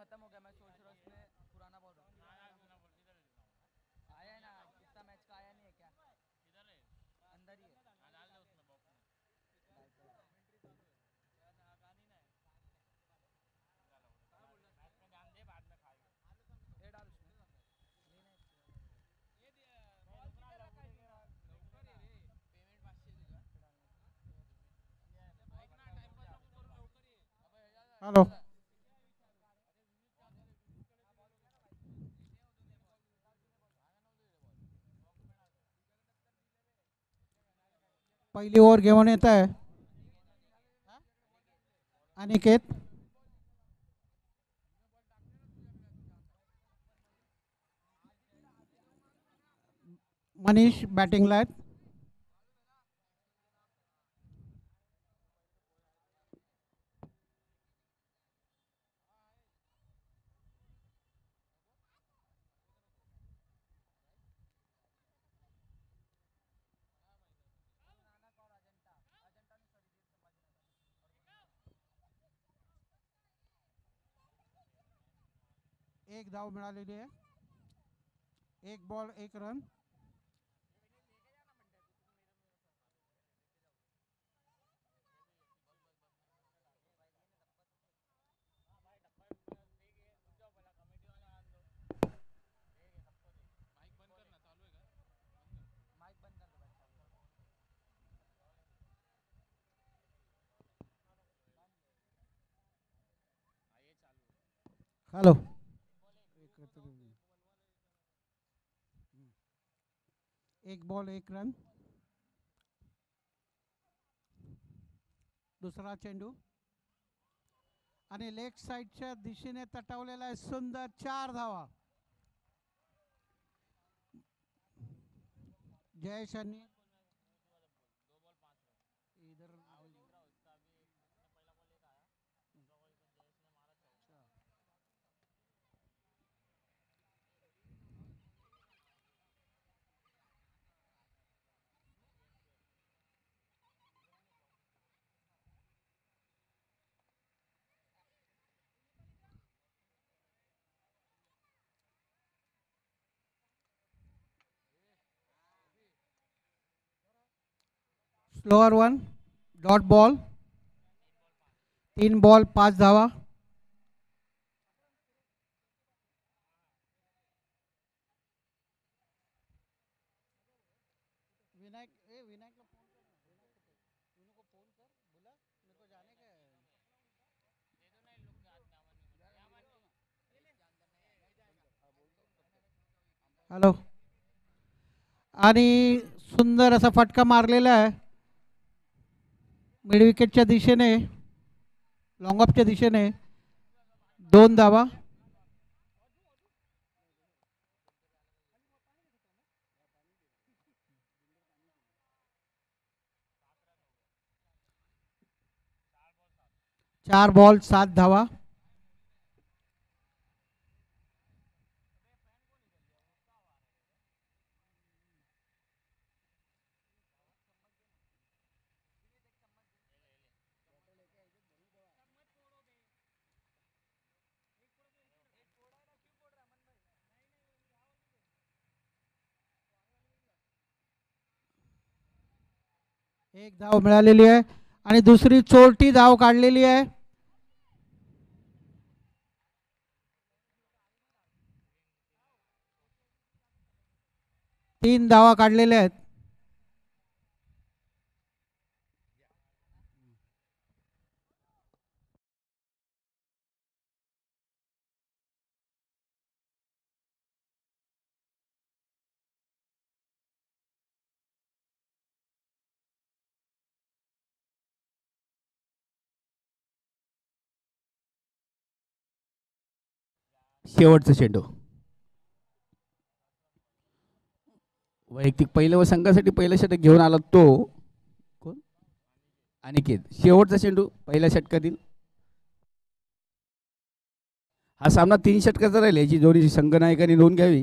खत्म हो गया, मैं सोच रहा हूँ इसमें पुराना बॉल रखूं। आया है ना, इतना मैच का आया नहीं है क्या? अंदर ही है। ये डाल उसमें। नहीं नहीं, हेलो। पहिली ओव्हर घेऊन येत आहे अनिकेत. मनीष बॅटिंगला आहेत. एक धाव मिळालेली आहे. एक बॉल एक रन. माइक बंद कर दो भाई। हॅलो. एक बॉल एक रन. दुसरा चेंडू आणि लेग साईडच्या दिशेने तटवलेला आहे सुंदर 4 धावा. जयेश यांनी इधर slower one. Dot ball. 3 ball 5 धावा. विनायक विनायकला फोन कर ना. विनू को फोन कर. बोला मेरे को जाने का है. हॅलो. आणि सुंदर असा फटका मारलेला आहे मिड विकेटच्या दिशेने. लॉंग ऑफच्या दिशेने 2 धावा. 4 बॉल 7 धावा. एक धाव मिळालेली आहे आणि दुसरी चोरटी धाव काढलेली आहे. 3 धावा काढलेल्या आहेत. शेवटचा चेंडू. वैयक्तिक पहिलं व संघासाठी पहिलं षटक घेऊन आला तो कोण? अनिकेत. शेवटचा चेंडू पहिल्या षटकातील. हा सामना 3 षटकाचा राहील. याची दोन्ही संघनायकांनी नोंद घ्यावी.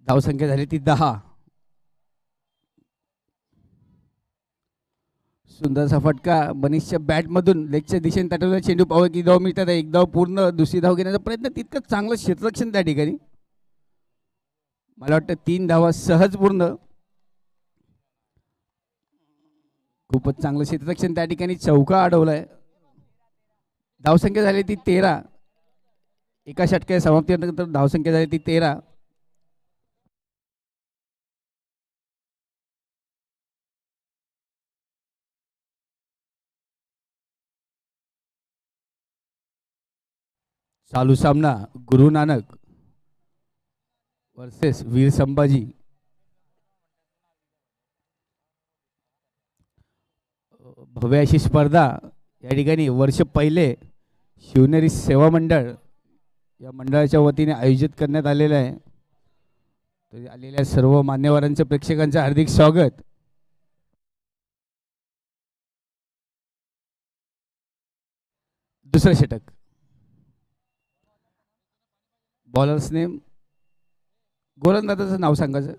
धावसंख्या झाली ती 10. सुंदरसा फटका मनीषच्या बॅटमधून लेगच्या दिशेने तटवलेला चेंडू पाहूया की धाव मिळतात. एक धाव पूर्ण, दुसरी धाव घेण्याचा प्रयत्न. तितकं चांगलं क्षेत्ररक्षण त्या ठिकाणी. मला वाटतं 3 धावा सहज पूर्ण. खूपच चांगलं क्षेत्ररक्षण त्या ठिकाणी. चौका अडवलाय. धावसंख्या झाली ती 13. एका षटकाच्या समाप्तीनंतर धावसंख्या झाली ती 13. चालू सामना गुरु नानक वर्सेस वीर संभाजी. भव्य अशी स्पर्धा या ठिकाणी वर्ष पहिले शिवनेरी सेवा मंडळ या मंडळाच्या वतीने आयोजित करण्यात आलेलं आहे. तर आलेल्या सर्व मान्यवरांचं, प्रेक्षकांचं हार्दिक स्वागत. दुसरं षटक. बॉलर्स नेम, गोलंदाजाचं नाव सांगायचं.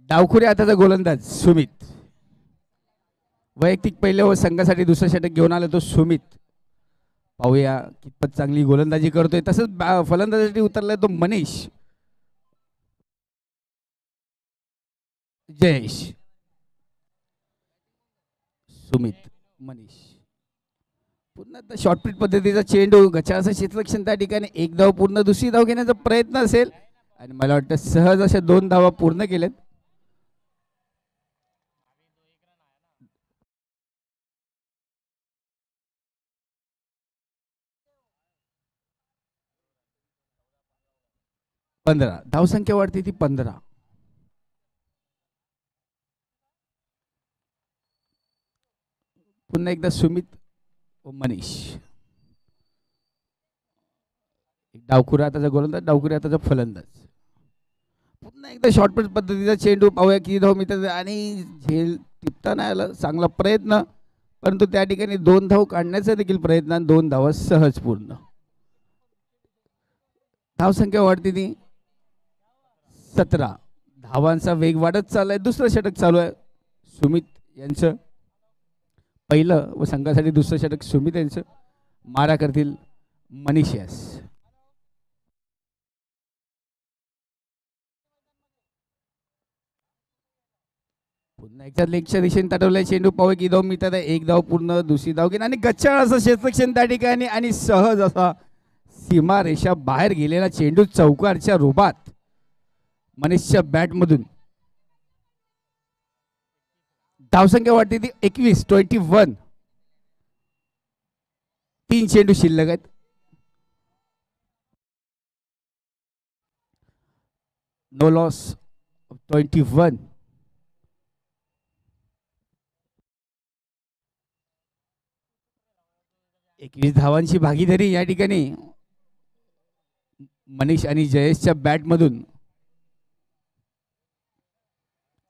डावखुरी हाताचा गोलंदाज सुमित. वैयक्तिक पहिल्या व संघासाठी दुसरं षटक घेऊन आला तो सुमित. पाहूया कितपत चांगली गोलंदाजी करतोय. तसंच फलंदाजासाठी उतरलाय तो मनीष. जयेश, सुमित, मनीष. पुन्हा शॉर्ट पिच पद्धतीचा चेंडू, गचाळाचं क्षेत्ररक्षण त्या ठिकाणी. एक धाव पूर्ण, दुसरी धाव घेण्याचा प्रयत्न असेल आणि मला वाटतं सहज अशा 2 धावा पूर्ण केल्यात. धावसंख्या वाढते ती 15. पुन्हा एकदा सुमित व मनीष. डावखुरा हाताचा गोलंदाज, डावखुरी हाताचा फलंदाज. पुन्हा एकदा शॉर्ट पिच पद्धतीचा चेंडू. पाहूया किती धाव मिळतात आणि झेल टिपता नाही आला. चांगला प्रयत्न, परंतु त्या ठिकाणी 2 धाव काढण्याचा देखील प्रयत्न. 2 धावा सहज पूर्ण. धावसंख्या वाढते ती 17. धावांचा वेग वाढत चाललाय. दुसरं षटक चालू आहे सुमित यांचं. पहिलं व संघासाठी दुसरं षटक सुमित यांचं. मारा करतील मनीष यास. पुन्हा एकदा लेगच्या दिशेने तटवलाय चेंडू. पाहूया की धाव मिळतात. एक धाव पूर्ण, दुसरी धाव घेणं आणि गच्चाळ असं क्षेत्ररक्षण त्या ठिकाणी आणि सहज असा सीमा रेषा बाहेर गेलेला चेंडू चौकारच्या रूपात मनीषच्या बॅटमधून. धावसंख्या वाढते ती 21. 21. 3 चेंडू शिल्लक आहेत. No loss. 21. एकवीस धावांची भागीदारी या ठिकाणी मनीष आणि जयेशच्या बॅटमधून.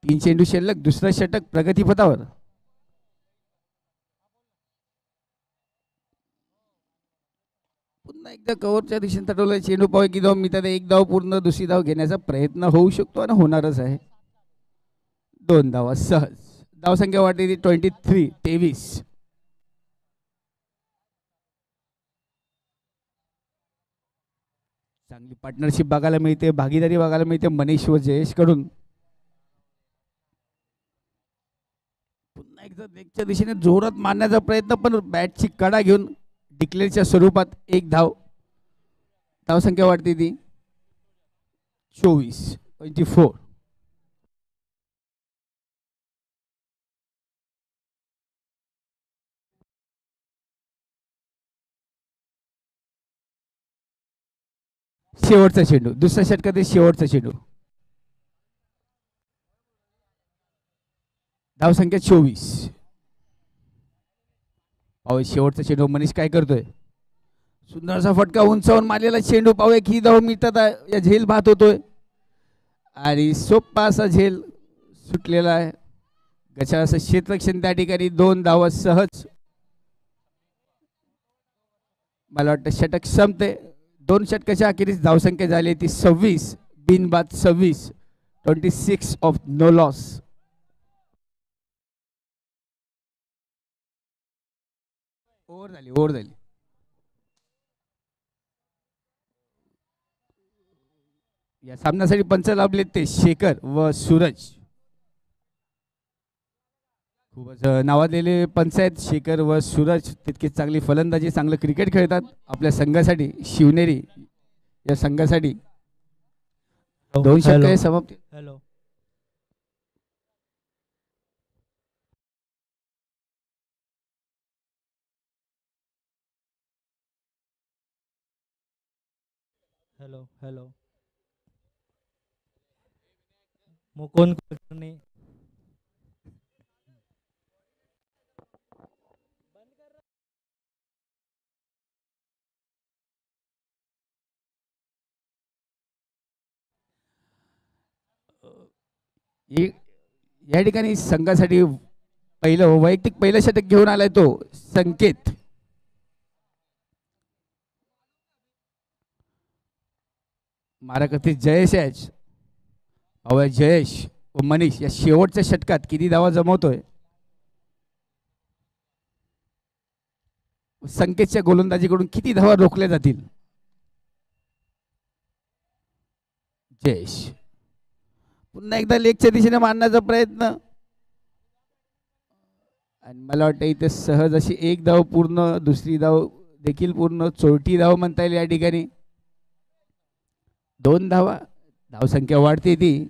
3 चेंडू शिल्लक. दुसरं षटक प्रगतीपथावर. पुन्हा एकदा कव्हरच्या दिशेने तटवलाय चेंडू. पाहूया की धाव मिळतात. एक धाव पूर्ण, दुसरी धाव घेण्याचा प्रयत्न होऊ शकतो आणि होणारच आहे. 2 धावा सहज. धावसंख्या वाढते ती 23. चांगली पार्टनरशिप बघायला मिळते, भागीदारी बघायला मिळते मनीष व जयेश कडून. पुन्हा एकदा लेगच्या दिशेने जोरात मारण्याचा प्रयत्न, पण बॅटची कडा घेऊन डिक्लेअरच्या स्वरूपात 1 धाव. धावसंख्या वाढते ती 24. शेवटचा चेंडू. दुसऱ्या षटकातील शेवटचा चेंडू. धावसंख्या 24. पाहूया शेवटचा चेंडू मनीष काय करतोय. सुंदरसा फटका उंचावून मारलेला चेंडू. पाहूया की धाव मिळतात. या झेल भात होतोय आणि सोपा असा झेल सुटलेला आहे. गचाळ असं क्षेत्ररक्षण त्या ठिकाणी. 2 धावा सहज. मला वाटतं षटक संपते. 2 षटकाच्या अखेरीस धावसंख्या झाली ती 26, बिनबाद 26, 26 ऑफ नो लॉस. ओव्हर झाली. या सामन्यासाठी पंच लाभले ते शेखर व सूरज. खूपच नावाजलेले पंच आहेत शेखर व सूरज. तितकीच चांगली फलंदाजी, चांगलं क्रिकेट खेळतात आपल्या संघासाठी. शिवनेरी या संघासाठी 2 षटके समाप्ती. Hello hello hello Mukund Kulkarni. या ठिकाणी संघासाठी वैयक्तिक पहिलं षटक घेऊन आलाय तो संकेत. माराकती जयेश आहे. जयेश व मनीष या शेवटच्या षटकात किती धावा जमवतोय. संकेतच्या गोलंदाजीकडून किती धावा रोखल्या जातील. जयेश पुन्हा एकदा लेगच्या दिशेने मारण्याचा प्रयत्न आणि मला वाटतं इथे सहज अशी एक धाव पूर्ण, दुसरी धाव देखील पूर्ण, चोरटी धाव म्हणता येईल या ठिकाणी. 2 धावा, धावसंख्या वाढते ती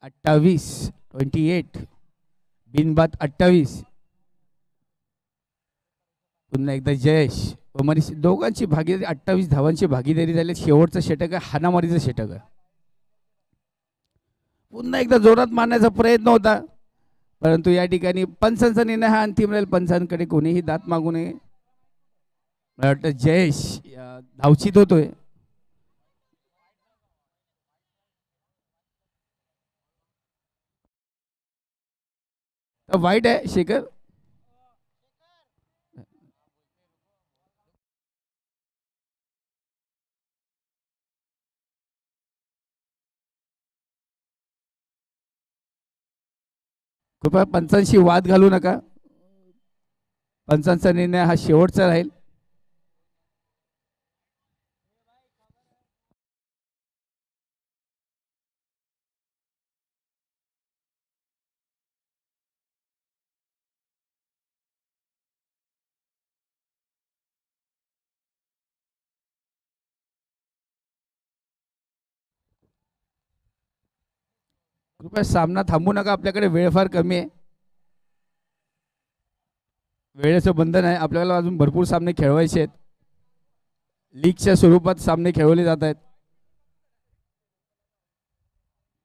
28, 28, बिनबाद 28. पुन्हा एकदा जयेश व मनीष दोघांची भागीदारी, 28 धावांची भागीदारी झाली. शेवटचं षटक आहे, हाणामारीचं षटक आहे. पुन्हा एकदा जोरात मारण्याचा प्रयत्न होता परंतु या ठिकाणी पंचांचा निर्णय हा अंतिम राहील. पंचांकडे कोणीही दात मागू नये. मला वाटतं जयेश धावचित होतोय. वाईट आहे शेखर. कृपया पंचांशी वाद घालू नका. पंचांचा निर्णय हा शेवटचा राहील. कृपया सामना थांबू नका. आपल्याकडे वेळ फार कमी आहे. वेळेचं बंधन आहे. आपल्याला अजून भरपूर सामने खेळवायचे आहेत. लीगच्या स्वरूपात सामने खेळवले जात आहेत.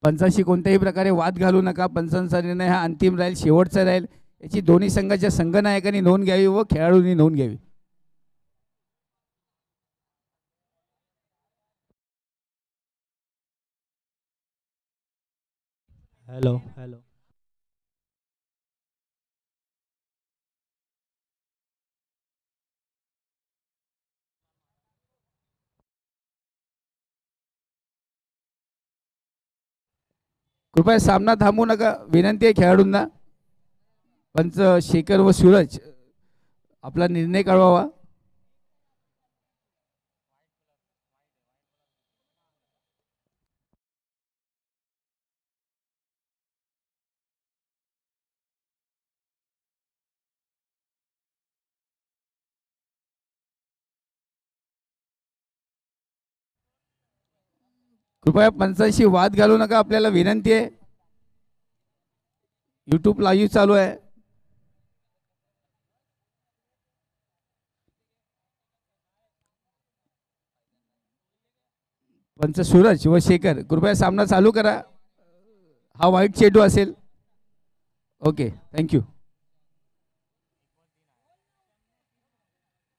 पंचांशी कोणत्याही प्रकारे वाद घालू नका. पंचांचा निर्णय हा अंतिम राहील, शेवटचा राहील. याची दोन्ही संघाच्या संघनायकांनी नोंद घ्यावी व खेळाडूंनी नोंद घ्यावी. हॅलो हॅलो कृपया सामना थांबू नका. विनंती आहे खेळाडूंना. पंच शेखर व सूरज आपला निर्णय कळवावा. कृपया पंचांशी वाद घालू नका. आपल्याला विनंती आहे. यूट्यूब लाईव्ह चालू आहे. पंच सूरज व शेखर कृपया सामना चालू करा. हा वाईट चेंडू असेल. Okay, thank you.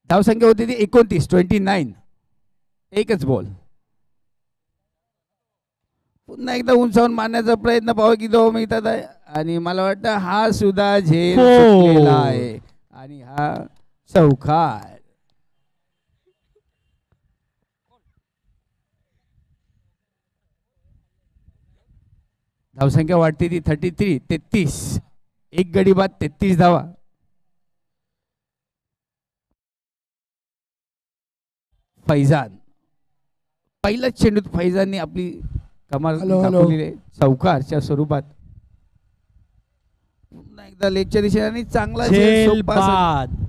धावसंख्या होती ती 29, 29. एकच बॉल. पुन्हा एकदा उंचावून मारण्याचा प्रयत्न पाहू की तो मिळतात आहे आणि मला वाटतं हा सुद्धा झेल चुकलेला आहे आणि हा चौकार. धावसंख्या वाढते ती 33. एक गडी बाद 33 धावा. फैजान पहिलाच चेंडूत फैजानने आपली कमाल दाखवलेली आहे चौकारच्या स्वरूपात. पुन्हा एकदा लेगच्या दिशेने आणि चांगला झेल सोपा असा बाद.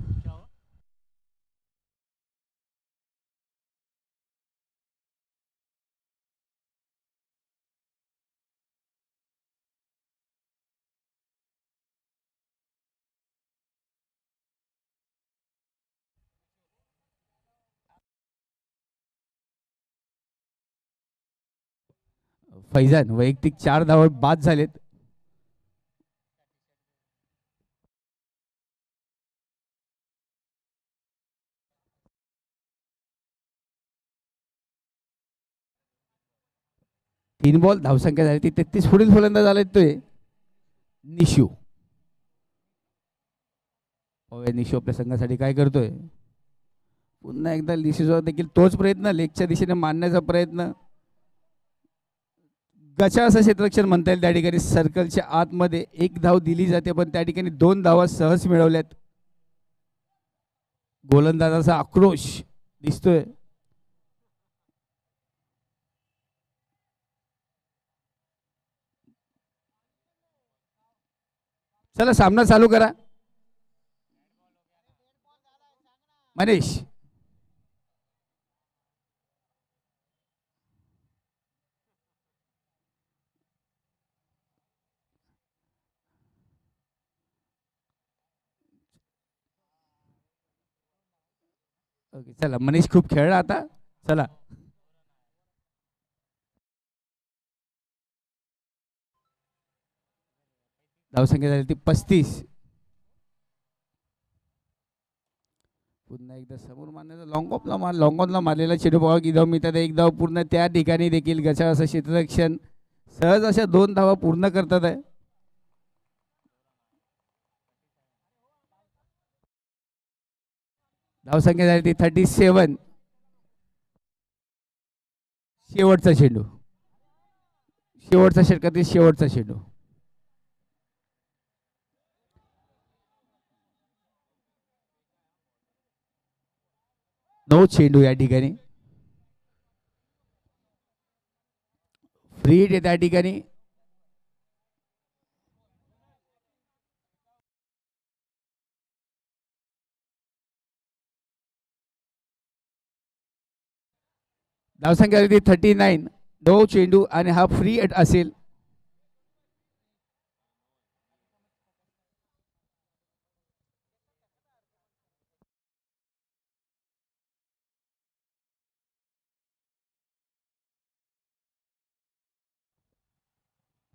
फैजान वैयक्तिक 4 धावा बाद झालेत. तीन बॉल धावसंख्या झाली ती 33. पुढील फलंदाज आले ते निशू. निशू आपल्या संघासाठी काय करतोय. पुन्हा एकदा निशूचा देखील तोच प्रयत्न लेगच्या दिशेने मारण्याचा प्रयत्न. गचा असं क्षेत्ररक्षण म्हणता येईल त्या ठिकाणी. सर्कलच्या आतमध्ये एक धाव दिली जाते पण त्या ठिकाणी 2 धावा सहज मिळवल्यात. गोलंदाजाचा आक्रोश दिसतोय. चला सामना चालू करा. मनीष ओके चला मनीष खूप खेळला आता. चला धावसंख्या झाली ती 35. पुन्हा एकदा समोर मारण्याचा लॉंग ऑफला मारलेला चेंडू बघा की धाव मिळतात. एक धाव पूर्ण त्या ठिकाणी देखील गचा असं क्षेत्ररक्षण सहज अशा 2 धावा पूर्ण करतात आहे. धावसंख्या झाली ती 37. शेवटचा चेंडू. शेवटचा षटकातील शेवटचा चेंडू. 9 चेंडू या ठिकाणी. फ्री हिट आहे त्या ठिकाणी. धावसंख्या 39. 9 चेंडू आणि हा फ्री हिट असेल.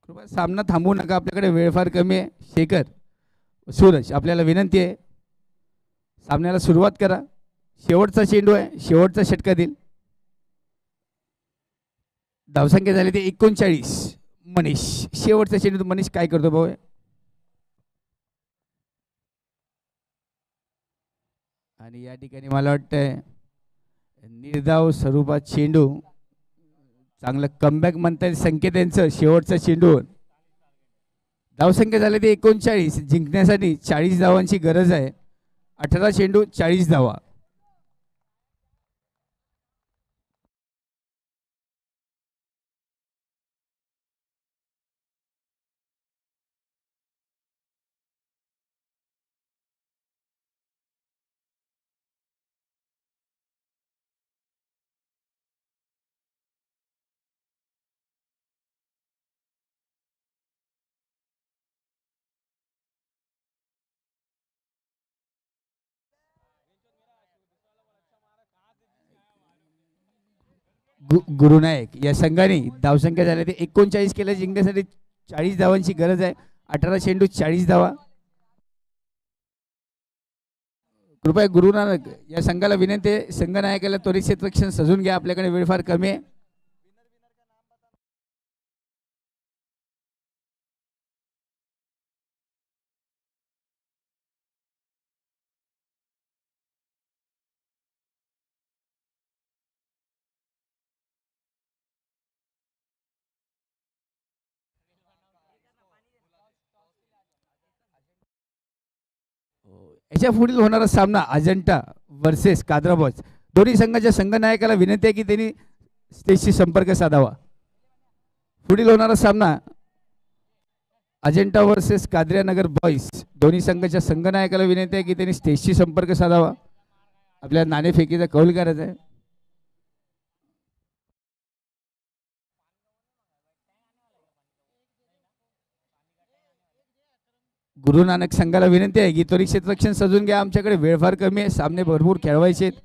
कृपया सामना थांबवू नका. आपल्याकडे वेळ फार कमी आहे. शेखर सूरज आपल्याला विनंती आहे सामन्याला सुरुवात करा. शेवटचा चेंडू आहे. शेवटचा षटका देईल. धावसंख्या झाली ते 39. मनीष शेवटचा चेंडू. मनीष काय करतो भाऊ. आणि या ठिकाणी मला वाटतंय निर्धाव स्वरूपात चेंडू. चांगलं कमबॅक म्हणता येईल संकेत यांचं. शेवटचा चेंडू. धावसंख्या झाली ते 39. जिंकण्यासाठी 40 धावांची गरज आहे. 18 चेंडू 40 धावा. गुरुनायक या संघाने धावसंख्या झाली ते 39 केल्या. जिंकण्यासाठी 40 धावांची गरज आहे. 18 चेंडू 40 धावा. कृपया गुरुनानक या संघाला विनंती आहे संघनायकाला त्वरित क्षेत्ररक्षण सजून घ्या. आपल्याकडे वेळ फार कमी आहे. याच्या पुढील होणारा सामना अजंठा वर्सेस काद्राबॉयज. दोन्ही संघाच्या संघनायकाला विनंती आहे की त्यांनी स्टेजशी संपर्क साधावा. पुढील होणारा सामना अजंठा वर्सेस काद्रियानगर बॉईज. दोन्ही संघाच्या संघनायकाला विनंती आहे की त्यांनी स्टेजशी संपर्क साधावा. आपल्या नाणेफेकीचा कौल करायचा आहे. गुरु नानक संघाला विनंती आहे की त्वरित क्षेत्ररक्षण सजून घ्या. आमच्याकडे वेळ फार कमी आहे. सामने भरपूर खेळवायचे आहेत.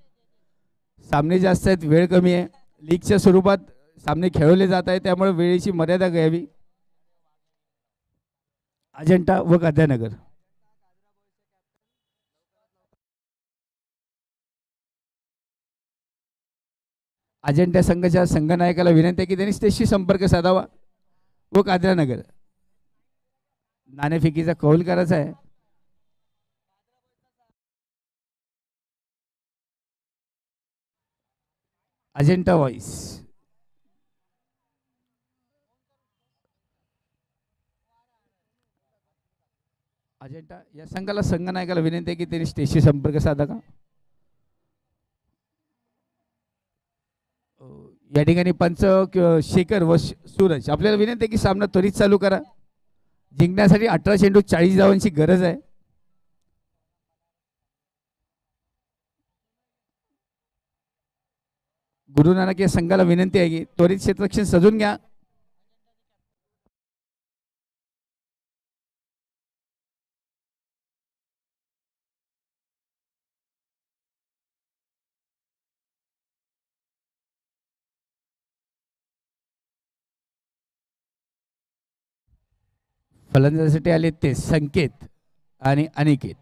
सामने जास्त आहेत, वेळ कमी आहे. लीगच्या स्वरूपात सामने खेळवले जात आहेत, त्यामुळे वेळेची मर्यादा घ्यावी. अजंठा व काद्यानगर. अजंठा संघाच्या संघनायकाला विनंती आहे की त्यांनी स्टेजशी संपर्क साधावा व काद्यानगर. नाणेफेकीचा कौल करायचा आहे. अजंठा वॉइस. अजंठा या संघाला संघनायकाला विनंती आहे की त्यांनी स्टेजशी संपर्क साधा का. या ठिकाणी पंच शेखर व सूरज आपल्याला विनंती आहे की सामना त्वरित चालू करा. जिंकण्यासाठी 18 चेंडू 40 धावांची गरज आहे. गुरु नानक या संघाला विनंती आहे की त्वरित क्षेत्ररक्षण सजून घ्या. फलंदाजीसाठी आले ते संकेत आणि अनिकेत.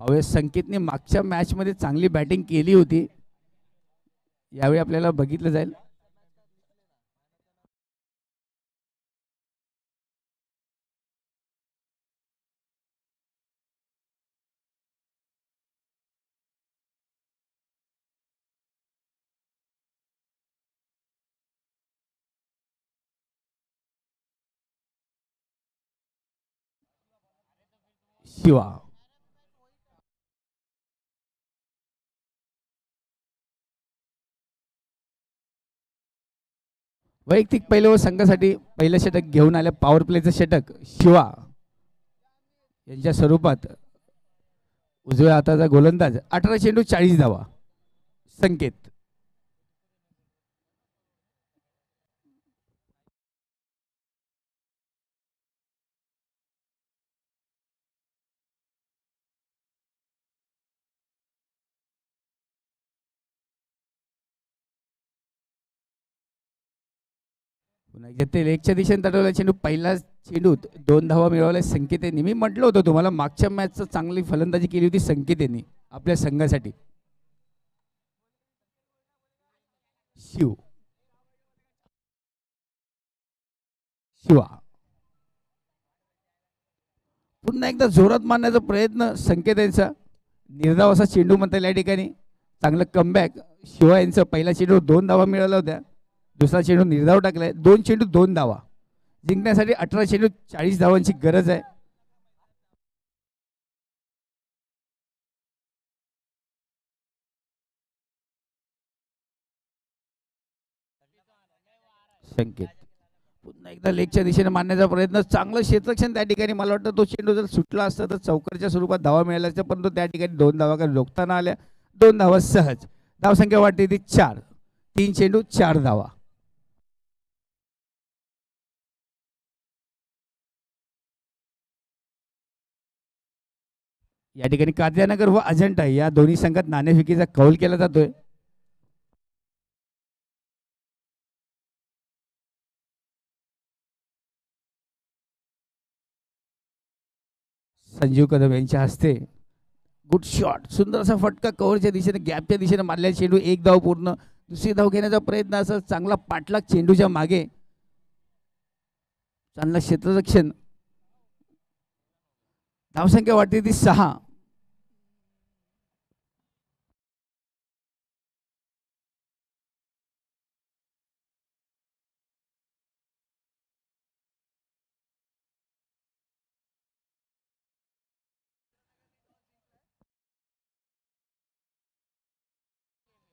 पाहूया, संकेतने मागच्या मॅच मध्ये चांगली बॅटिंग केली होती. यावेळी आपल्याला बघितलं जाईल. शिवा. वैयक्तिक पहिलं व संघासाठी पहिलं षटक घेऊन आलं. पॉवर प्लेचं षटक शिवा यांच्या स्वरूपात. उजव्या हाताचा गोलंदाज. 18 चेंडू 40 धावा. संकेत. पुन्हा एकदा लेगच्या दिशेने तटवला चेंडू. पहिला चेंडूत 2 धावा मिळवल्या संकेतेने. मी म्हटलं होतं तुम्हाला मागच्या मॅचचं चांगली फलंदाजी केली होती संकेतेने आपल्या संघासाठी. शिव. शिवा. पुन्हा एकदा जोरात मारण्याचा प्रयत्न संकेतांचा. निर्धाव असा चेंडू म्हणता येईल या ठिकाणी. चांगलं कमबॅक. शिवा यांचा पहिला चेंडू 2 धावा मिळाल्या होत्या. दुसरा चेंडू निर्धाव टाकलाय. 2 चेंडू 2 धावा. जिंकण्यासाठी 18 चेंडू 40 धावांची गरज आहे. संकेत पुन्हा एकदा लेगच्या दिशेने मारण्याचा प्रयत्न. चांगलं क्षेत्ररक्षण त्या ठिकाणी. मला वाटतं तो चेंडू जर सुटला असता तर चौकारच्या स्वरूपात धावा मिळाल्या असत्या, परंतु त्या ठिकाणी 2 धावा काही रोखताना आल्या. 2 धावा सहज. धावसंख्या वाटते ती 4. 3 चेंडू 4 धावा. या ठिकाणी काद्यानगर व अजंठा या दोन्ही संघात नाणेफेकीचा कौल केला जातोय. संजीव कदम यांच्या हस्ते गुड शॉट. सुंदर असा फटका कव्हरच्या दिशेने गॅपच्या दिशेने मारलेला चेंडू. 1 धाव पूर्ण. दुसरी धाव घेण्याचा प्रयत्न. असं चांगला पाठलाग चेंडूच्या मागे. चांगला क्षेत्ररक्षण. धावसंख्या वाटते ती 6.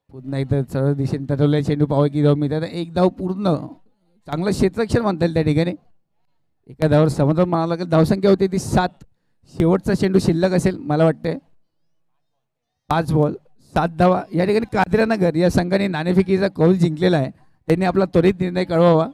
पुन्हा एकदा सरळ दिशेने तटवलेला चेंडू पाहावा की धाव मिळतात. एक धाव पूर्ण, चांगलं क्षेत्ररक्षण म्हणता येईल त्या ठिकाणी. एका धावावर समाधान मानावं लागेल. धावसंख्या होती ती 7. शेवटचा चेंडू शिल्लक असेल मला वाटते. 5 बॉल 7 धावा. या ठिकाणी कादिरानगर या संघाने नाणेफेकीचा कौल जिंकलेला आहे. त्यांनी आपला त्वरित निर्णय कळवावा.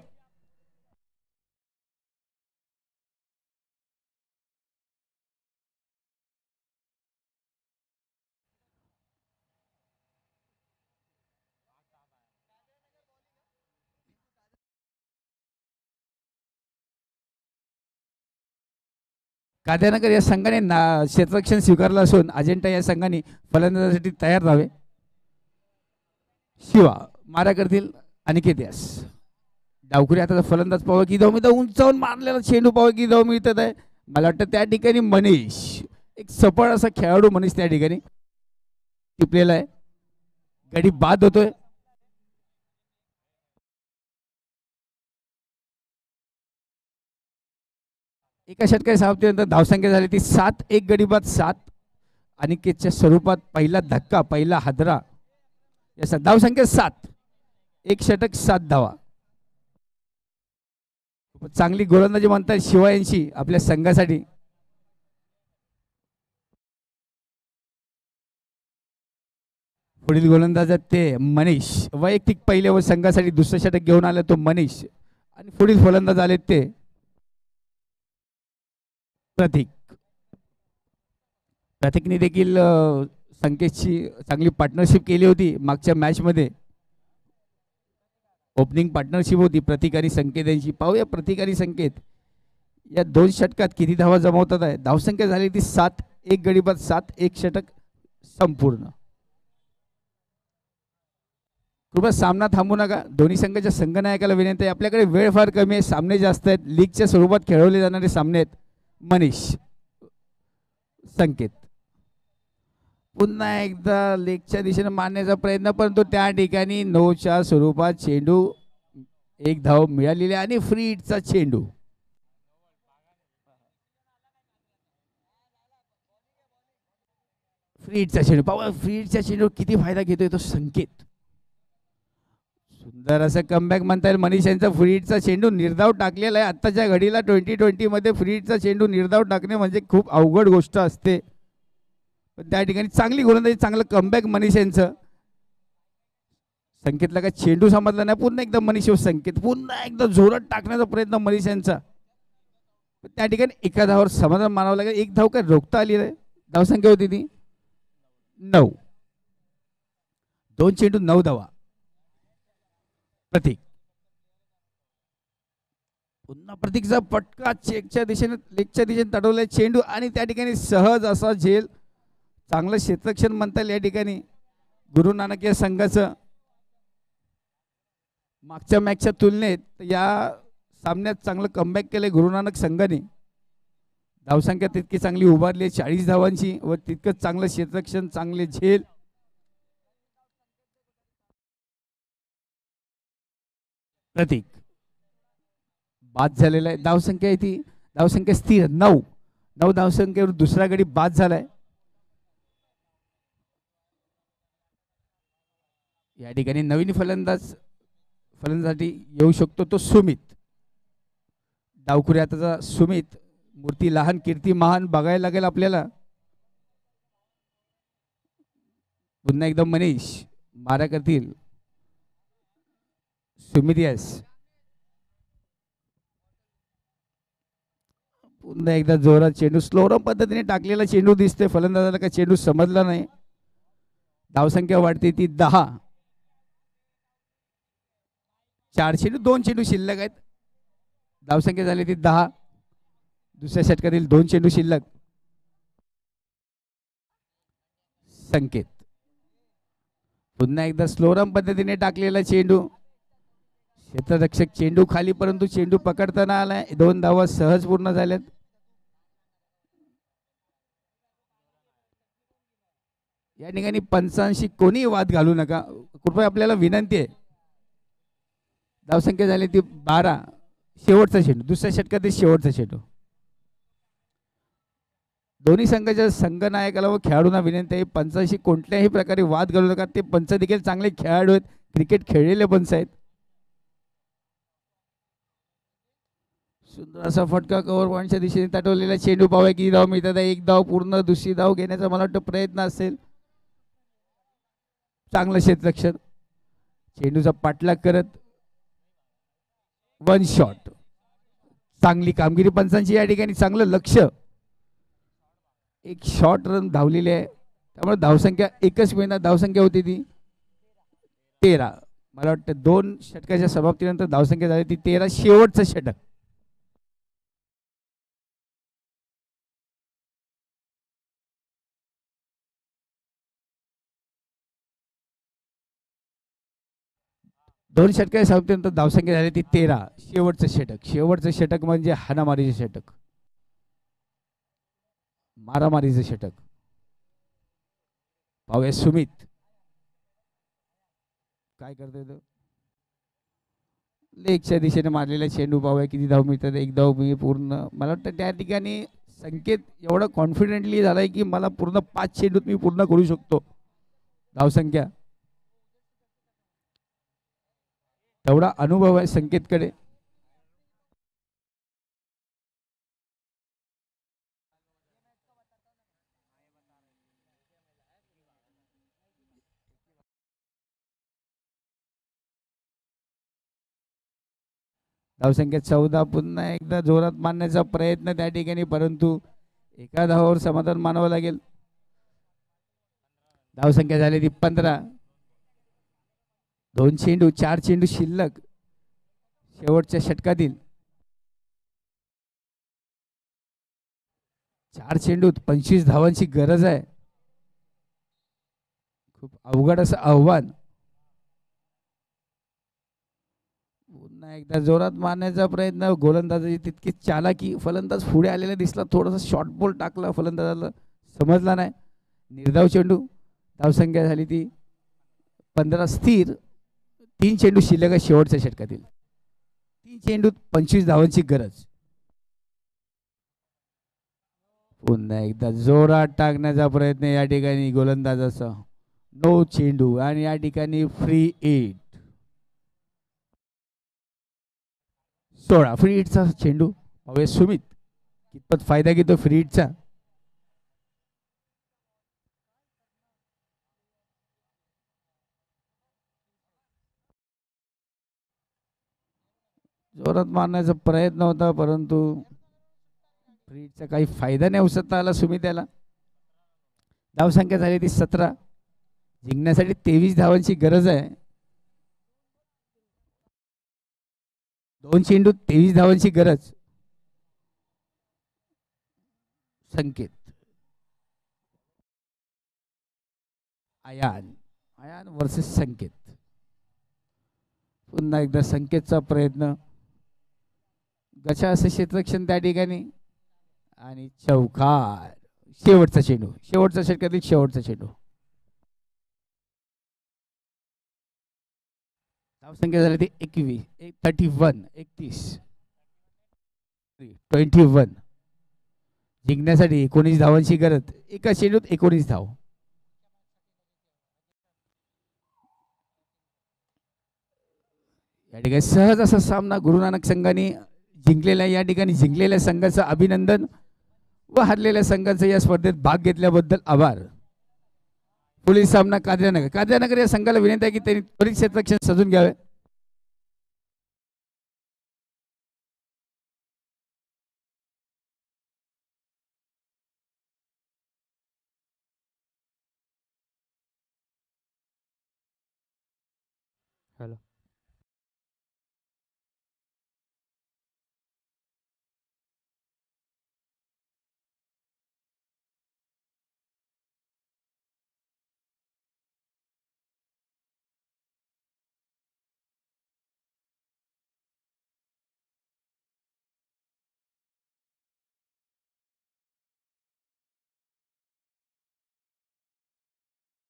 काद्यानगर या संघाने क्षेत्ररक्षण स्वीकारलं असून अजिंठा या संघाने फलंदाजासाठी तयार राहावे. शिवा मारा करतील अनिकेत यास. डावखुरी आता फलंदाज पाहावा की धाव मिळतात. उंचावून मारलेला चेंडू पाहावा की धाव मिळतात आहे. मला वाटतं त्या ठिकाणी मनीष, एक सफळ असा खेळाडू मनीष त्या ठिकाणी टिपलेला आहे. गडी बाद होतोय. एका षटकाच्या समाप्तीनंतर धावसंख्या झाली ती 7. एक गडी बाद 7. अनिकेतच्या स्वरूपात पहिला धक्का, पहिला हादरा. या धावसंख्या 7. एक षटक 7 धावा. चांगली गोलंदाजी म्हणतात शिवा यांची आपल्या संघासाठी. पुढील गोलंदाज ते मनीष. वैयक्तिक पहिले व संघासाठी दुसरं षटक घेऊन आले तो मनीष. आणि पुढील फलंदाज आले ते प्रतीक. प्रतीकने देखील संकेतची चांगली पार्टनरशिप केली होती मागच्या मॅचमध्ये. ओपनिंग पार्टनरशिप होती प्रतीक आणि संकेत यांची. पाहूया प्रतीक आणि संकेत या 2 षटकात किती धावा जमवतात आहे. धावसंख्या झाली ती 7. एक गडी बाद 7. एक षटक संपूर्ण. कृपया सामना थांबू नका. दोन्ही संघाच्या संघनायकाला विनंती आहे, आपल्याकडे वेळ फार कमी आहे. सामने जास्त आहेत. लीगच्या स्वरूपात खेळवले जाणारे सामने आहेत. मनीष, संकेत पुन्हा एकदा लेगच्या दिशेने मारण्याचा प्रयत्न, परंतु त्या ठिकाणी 9च्या स्वरूपात चेंडू. एक धाव मिळालेली आणि फ्री हिटचा चेंडू. फ्री हिटचा चेंडू पाहू. फ्री हिटचा चेंडू किती फायदा घेतोय तो संकेत. सुंदर असं कमबॅक म्हणता येईल मनीष यांचा. फ्री हिटचा चेंडू निर्धाव टाकलेला आहे. आत्ताच्या घडीला 2020 मध्ये फ्री हिटचा चेंडू निर्धाव टाकणे म्हणजे खूप अवघड गोष्ट असते. पण त्या ठिकाणी चांगली गोलंदाजी, चांगलं कमबॅक मनीष यांचं. संकेतला काय चेंडू समजला नाही. पुन्हा एकदा मनीष व संकेत. पुन्हा एकदा जोरात टाकण्याचा प्रयत्न मनीष यांचा. त्या ठिकाणी एका धावावर समाधान मानावं लागेल. एक धाव काय रोखता आली नाही. धावसंख्या होती ती 9. 2 चेंडू 9 धावा. प्रतीक पुन्हा प्रतीकचा पटका चेकच्या दिशेने, लेगच्या दिशेने तडवलाय चेंडू आणि त्या ठिकाणी सहज असा झेल. चांगलं क्षेत्ररक्षण म्हणता येईल या ठिकाणी गुरु नानक या संघाचं. मागच्या मॅचच्या तुलनेत या सामन्यात चांगलं कमबॅक केलंय गुरु नानक संघाने. धावसंख्या तितकी चांगली उभारली 40 धावांची व तितकंच चांगलं क्षेत्ररक्षण, चांगले झेल. प्रतीक बाद झालेला आहे. धावसंख्या आहे ती, धावसंख्या स्थिर 9. 9 धावसंख्येवर दुसरा गडी बाद झालाय. या ठिकाणी नवीन फलंदाजासाठी येऊ शकतो तो सुमित. डावखुरी हाताचा सुमित. मूर्ती लहान कीर्ती महान बघायला लागेल आपल्याला. पुन्हा एकदा मनीष मारा करतील सुमित यास. पुन्हा एकदा जोरात चेंडू स्लोरम पद्धतीने टाकलेला चेंडू दिसतोय. फलंदाजाला काय चेंडू समजला नाही. धावसंख्या वाढते ती 10. 4 चेंडू 2 चेंडू शिल्लक आहेत. धावसंख्या झाली ती 10. दुसऱ्या षटकातील 2 चेंडू शिल्लक. संकेत पुन्हा एकदा स्लोरम पद्धतीने टाकलेला चेंडू. क्षेत्ररक्षक चेंडू खाली, परंतु चेंडू पकडताना आलाय. 2 धावा सहज पूर्ण झाल्यात. या ठिकाणी पंचांशी कोणी वाद घालू नका कृपया, आपल्याला विनंती आहे. धावसंख्या झाली ती 12. शेवटचा चेंडू, दुसऱ्या षटकातील शेवटचा चेंडू. दोन्ही संघाच्या संघनायकाला व खेळाडूंना विनंती आहे, पंचांशी कोणत्याही प्रकारे वाद घालू नका. ते पंच देखील चांगले खेळाडू आहेत, क्रिकेट खेळलेले पंच आहेत. सुंदर असा फटका कव्हर पॉईंटच्या दिशेने ताटवलेला चेंडू पाहूया किती धाव मिळतात. एक धाव पूर्ण, दुसरी धाव घेण्याचा मला वाटतं प्रयत्न असेल. चांगलं क्षेत्ररक्षण, चेंडूचा पाठलाग करत वन शॉट. चांगली कामगिरी पंचांची या ठिकाणी, चांगलं लक्ष. एक शॉर्ट रन धावलेली आहे, त्यामुळे धावसंख्या एकच मिळणार. धावसंख्या होती ती 13. मला वाटतं 2 षटकाच्या समाप्तीनंतर धावसंख्या झाली ती 13. शेवटचं षटक. दोन षटकाच्या समाप्तीनंतर धावसंख्या झाली ती 13. शेवटचं षटक. शेवटचं षटक म्हणजे हाणामारीचं षटक, मारामारीचं षटक. पाहूया सुमित काय करतोय तो. लेगच्या दिशेने मारलेला चेंडू पाहूया किती धाव मिळतात. एक धाव मी पूर्ण. मला वाटतं त्या ठिकाणी संकेत एवढा कॉन्फिडेंटली झालाय की मला पूर्ण 5 चेंडूत मी पूर्ण करू शकतो. धावसंख्या एवढा अनुभव आहे संकेतकडे. धावसंख्या 14. पुन्हा एकदा जोरात मारण्याचा प्रयत्न त्या ठिकाणी, परंतु एका धावावर समाधान मानावं लागेल. धावसंख्या झाली ती 15. 2 चेंडू, 4 चेंडू शिल्लक शेवटच्या षटकातील. 4 चेंडूत 25 धावांची गरज आहे. खूप अवघड असं आव्हान. पुन्हा एकदा जोरात मारण्याचा प्रयत्न. गोलंदाजाची तितकी चालाकी. फलंदाज पुढे आलेला दिसला, थोडासा शॉर्ट बॉल टाकला, फलंदाजाला समजला नाही. निर्धाव चेंडू. धावसंख्या झाली ती 15 स्थिर. 3 चेंडू शिल्लक आहे शेवटच्या षटकातील. 3 चेंडूत 25 धावांची गरज. पुन्हा एकदा जोरात टाकण्याचा प्रयत्न या ठिकाणी गोलंदाजाचा. 9 चेंडू आणि या ठिकाणी फ्री हिट. 16 फ्री हिटचा चेंडू. पाहूया सुमित कितपत फायदा घेतो फ्री हिटचा. जोरात मारण्याचा प्रयत्न होता, परंतु फ्री हिटचा काही फायदा नाही उचलता आला सुमित याला. धावसंख्या झाली ती 17. जिंकण्यासाठी 23 धावांची गरज आहे. 2 चेंडू 23 धावांची गरज. संकेत. आयान वर्सेस संकेत. पुन्हा एकदा संकेतचा प्रयत्न. गचा असं क्षेत्ररक्षण त्या ठिकाणी आणि चौकार. शेवटचा चेंडू, शेवटचा षटकातील शेवटचा चेंडू. धावसंख्या झाली ती 31. 21. जिंकण्यासाठी 19 धावांची गरज. एका चेंडूत 19 धाव. या ठिकाणी सहज असा सामना गुरुनानक संघाने जिंकलेला. या ठिकाणी जिंकलेल्या संघाचं अभिनंदन व हरलेल्या संघाचं या स्पर्धेत भाग घेतल्याबद्दल आभार. पुढील सामना काद्रानगर या संघाला विनंती आहे की त्यांनी त्वरित क्षेत्ररक्षण सजून घ्यावे. हॅलो.